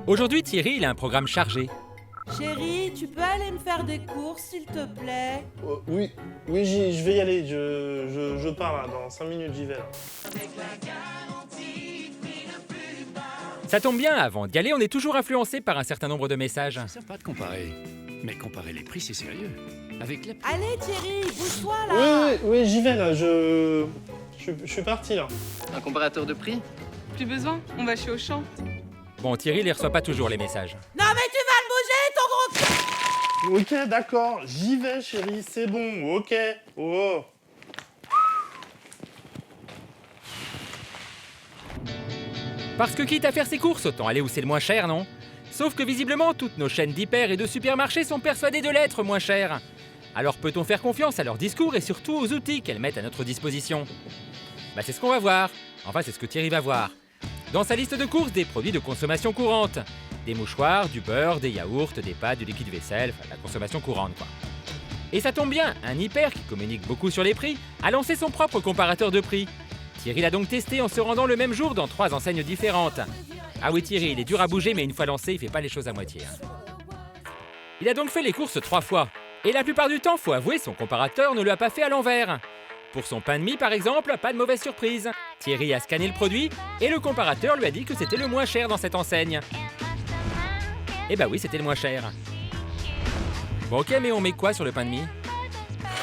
Aujourd'hui, Thierry, il a un programme chargé. Chérie, tu peux aller me faire des courses, s'il te plaît? Oui, je vais y aller. Je pars là, dans 5 minutes, j'y vais là. Ça tombe bien, avant d'y aller, on est toujours influencé par un certain nombre de messages. Ça sert pas de comparer. Mais comparer les prix, c'est sérieux. Avec la... Allez Thierry, bouge-toi là! Oui, j'y vais là. Je suis parti là. Un comparateur de prix? Plus besoin, on va chez Auchan. Bon, Thierry, il les reçoit pas toujours, les messages. Non mais tu vas le bouger, ton gros... Ok, d'accord. J'y vais, chérie. C'est bon. Ok. Oh. Parce que quitte à faire ses courses, autant aller où c'est le moins cher, non? Sauf que visiblement, toutes nos chaînes d'hyper et de supermarchés sont persuadées de l'être moins cher. Alors peut-on faire confiance à leur discours et surtout aux outils qu'elles mettent à notre disposition? C'est ce qu'on va voir. Enfin, c'est ce que Thierry va voir. Dans sa liste de courses, des produits de consommation courante. Des mouchoirs, du beurre, des yaourts, des pâtes, du liquide vaisselle, enfin la consommation courante quoi. Et ça tombe bien, un hyper qui communique beaucoup sur les prix a lancé son propre comparateur de prix. Thierry l'a donc testé en se rendant le même jour dans 3 enseignes différentes. Ah oui Thierry, il est dur à bouger mais une fois lancé, il fait pas les choses à moitié. Il a donc fait les courses 3 fois. Et la plupart du temps, faut avouer, son comparateur ne lui a pas fait à l'envers. Pour son pain de mie par exemple, pas de mauvaise surprise. Thierry a scanné le produit et le comparateur lui a dit que c'était le moins cher dans cette enseigne. Eh bah oui, c'était le moins cher. Bon ok, mais on met quoi sur le pain de mie?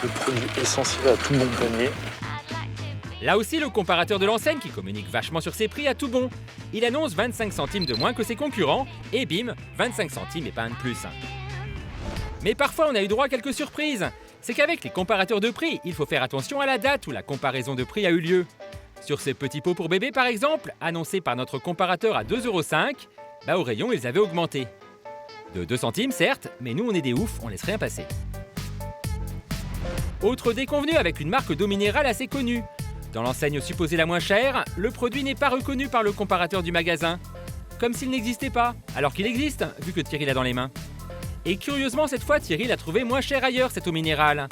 Le produit essentiel à tout bon panier. Là aussi, le comparateur de l'enseigne, qui communique vachement sur ses prix, a tout bon. Il annonce 25 centimes de moins que ses concurrents, et bim, 25 centimes et pas un de plus. Mais parfois, on a eu droit à quelques surprises. C'est qu'avec les comparateurs de prix, il faut faire attention à la date où la comparaison de prix a eu lieu. Sur ces petits pots pour bébé, par exemple, annoncés par notre comparateur à 2,05 €, au rayon, ils avaient augmenté. De 2 centimes, certes, mais nous, on est des oufs, on laisse rien passer. Autre déconvenu avec une marque d'eau minérale assez connue. Dans l'enseigne supposée la moins chère, le produit n'est pas reconnu par le comparateur du magasin. Comme s'il n'existait pas, alors qu'il existe, vu que Thierry l'a dans les mains. Et curieusement, cette fois, Thierry l'a trouvé moins cher ailleurs, cette eau minérale.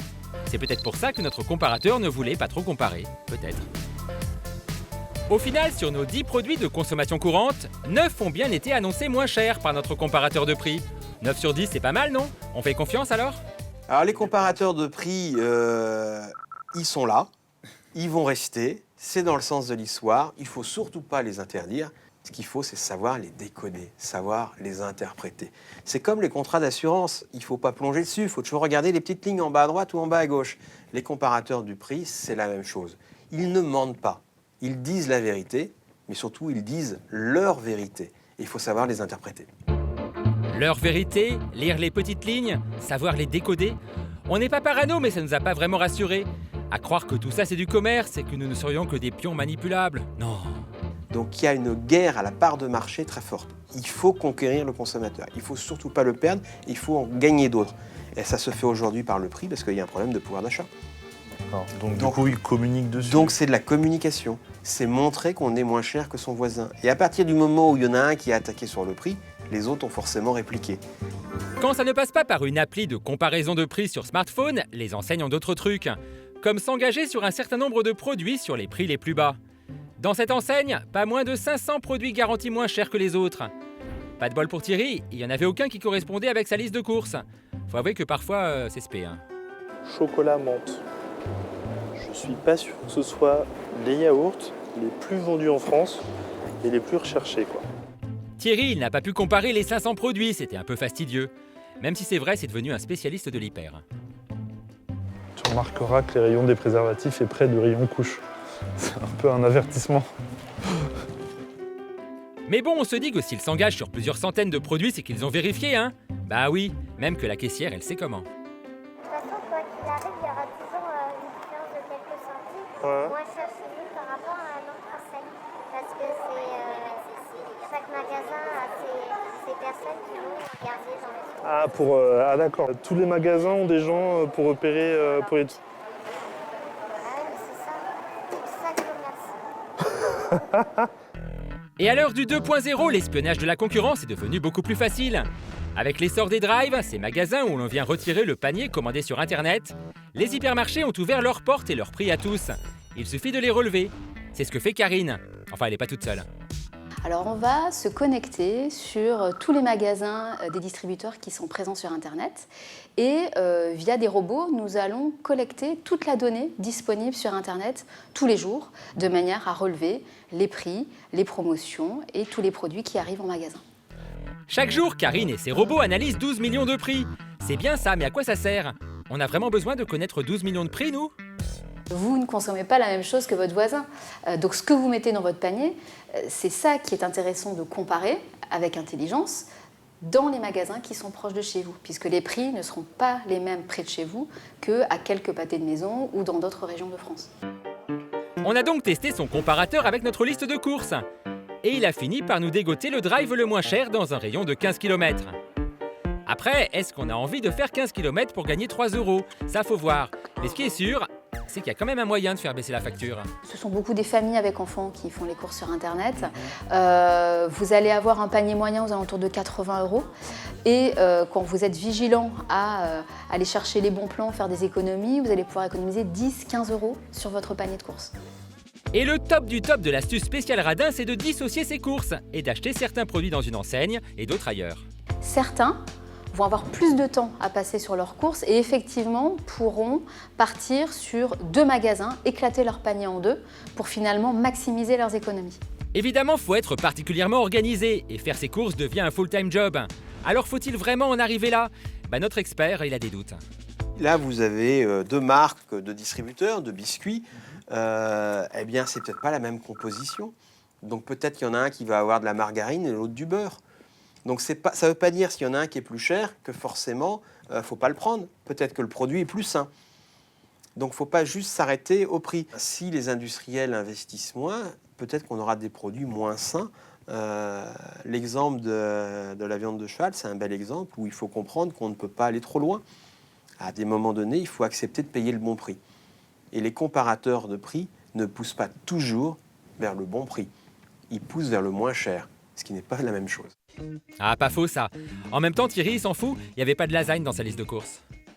C'est peut-être pour ça que notre comparateur ne voulait pas trop comparer, peut-être. Au final, sur nos 10 produits de consommation courante, 9 ont bien été annoncés moins chers par notre comparateur de prix. 9 sur 10, c'est pas mal, non? On fait confiance alors? Alors les comparateurs de prix, ils sont là, ils vont rester, c'est dans le sens de l'histoire, il ne faut surtout pas les interdire. Ce qu'il faut, c'est savoir les décoder, savoir les interpréter. C'est comme les contrats d'assurance, il ne faut pas plonger dessus, il faut toujours regarder les petites lignes en bas à droite ou en bas à gauche. Les comparateurs du prix, c'est la même chose. Ils ne mentent pas, ils disent la vérité, mais surtout ils disent leur vérité. Et il faut savoir les interpréter. Leur vérité, lire les petites lignes, savoir les décoder. On n'est pas parano, mais ça nous a pas vraiment rassurés. À croire que tout ça c'est du commerce et que nous ne serions que des pions manipulables. Non. Donc il y a une guerre à la part de marché très forte. Il faut conquérir le consommateur. Il ne faut surtout pas le perdre, il faut en gagner d'autres. Et ça se fait aujourd'hui par le prix parce qu'il y a un problème de pouvoir d'achat. Donc du coup, ils communiquent dessus. Donc c'est de la communication. C'est montrer qu'on est moins cher que son voisin. Et à partir du moment où il y en a un qui a attaqué sur le prix, les autres ont forcément répliqué. Quand ça ne passe pas par une appli de comparaison de prix sur smartphone, les enseignes ont d'autres trucs. Comme s'engager sur un certain nombre de produits sur les prix les plus bas. Dans cette enseigne, pas moins de 500 produits garantis moins chers que les autres. Pas de bol pour Thierry, il n'y en avait aucun qui correspondait avec sa liste de courses. Faut avouer que parfois, c'est spé. Chocolat menthe. Je suis pas sûr que ce soit les yaourts les plus vendus en France et les plus recherchés, quoi. Thierry, il n'a pas pu comparer les 500 produits, c'était un peu fastidieux. Même si c'est vrai, c'est devenu un spécialiste de l'hyper. Tu remarqueras que les rayons des préservatifs est près du rayon couche. C'est un peu un avertissement. Mais bon, on se dit que s'ils s'engagent sur plusieurs centaines de produits, c'est qu'ils ont vérifié, hein? Bah oui, même que la caissière, elle sait comment. De toute façon, quoi qu'il arrive, il y aura toujours une différence de quelques centimes. Ouais. Moins cher chez nous par rapport à un autre enseigne. Parce que chaque magasin a ses personnes qui vont regarder dans les... Ah d'accord. Tous les magasins ont des gens pour repérer pour les... Et à l'heure du 2.0, l'espionnage de la concurrence est devenu beaucoup plus facile. Avec l'essor des drives, ces magasins où l'on vient retirer le panier commandé sur Internet, les hypermarchés ont ouvert leurs portes et leurs prix à tous. Il suffit de les relever. C'est ce que fait Karine. Enfin, elle n'est pas toute seule. Alors on va se connecter sur tous les magasins des distributeurs qui sont présents sur Internet et via des robots, nous allons collecter toute la donnée disponible sur Internet tous les jours de manière à relever les prix, les promotions et tous les produits qui arrivent en magasin. Chaque jour, Karine et ses robots analysent 12 millions de prix. C'est bien ça, mais à quoi ça sert? On a vraiment besoin de connaître 12 millions de prix, nous? Vous ne consommez pas la même chose que votre voisin. Donc ce que vous mettez dans votre panier, c'est ça qui est intéressant de comparer avec intelligence dans les magasins qui sont proches de chez vous, puisque les prix ne seront pas les mêmes près de chez vous qu'à quelques pâtés de maison ou dans d'autres régions de France. On a donc testé son comparateur avec notre liste de courses. Et il a fini par nous dégoter le drive le moins cher dans un rayon de 15 km. Après, est-ce qu'on a envie de faire 15 km pour gagner 3 €? Ça, faut voir. Mais ce qui est sûr, c'est qu'il y a quand même un moyen de faire baisser la facture. Ce sont beaucoup des familles avec enfants qui font les courses sur Internet. Vous allez avoir un panier moyen aux alentours de 80 €. Et quand vous êtes vigilant à aller chercher les bons plans, faire des économies, vous allez pouvoir économiser 10-15 € sur votre panier de courses. Et le top du top de l'astuce spéciale radin, c'est de dissocier ses courses et d'acheter certains produits dans une enseigne et d'autres ailleurs. Certains vont avoir plus de temps à passer sur leurs courses et effectivement pourront partir sur 2 magasins, éclater leur panier en 2 pour finalement maximiser leurs économies. Évidemment, faut être particulièrement organisé et faire ses courses devient un full-time job. Alors faut-il vraiment en arriver là? Notre expert, il a des doutes. Là, vous avez 2 marques de distributeurs, de biscuits. Eh bien, c'est peut-être pas la même composition. Donc peut-être qu'il y en a un qui va avoir de la margarine et l'autre du beurre. Donc ça ne veut pas dire s'il y en a un qui est plus cher que forcément, faut pas le prendre. Peut-être que le produit est plus sain. Donc faut pas juste s'arrêter au prix. Si les industriels investissent moins, peut-être qu'on aura des produits moins sains. L'exemple de la viande de cheval, c'est un bel exemple où il faut comprendre qu'on ne peut pas aller trop loin. À des moments donnés, il faut accepter de payer le bon prix. Et les comparateurs de prix ne poussent pas toujours vers le bon prix. Ils poussent vers le moins cher, ce qui n'est pas la même chose. Ah, pas faux ça. En même temps, Thierry, il s'en fout, il n'y avait pas de lasagne dans sa liste de courses.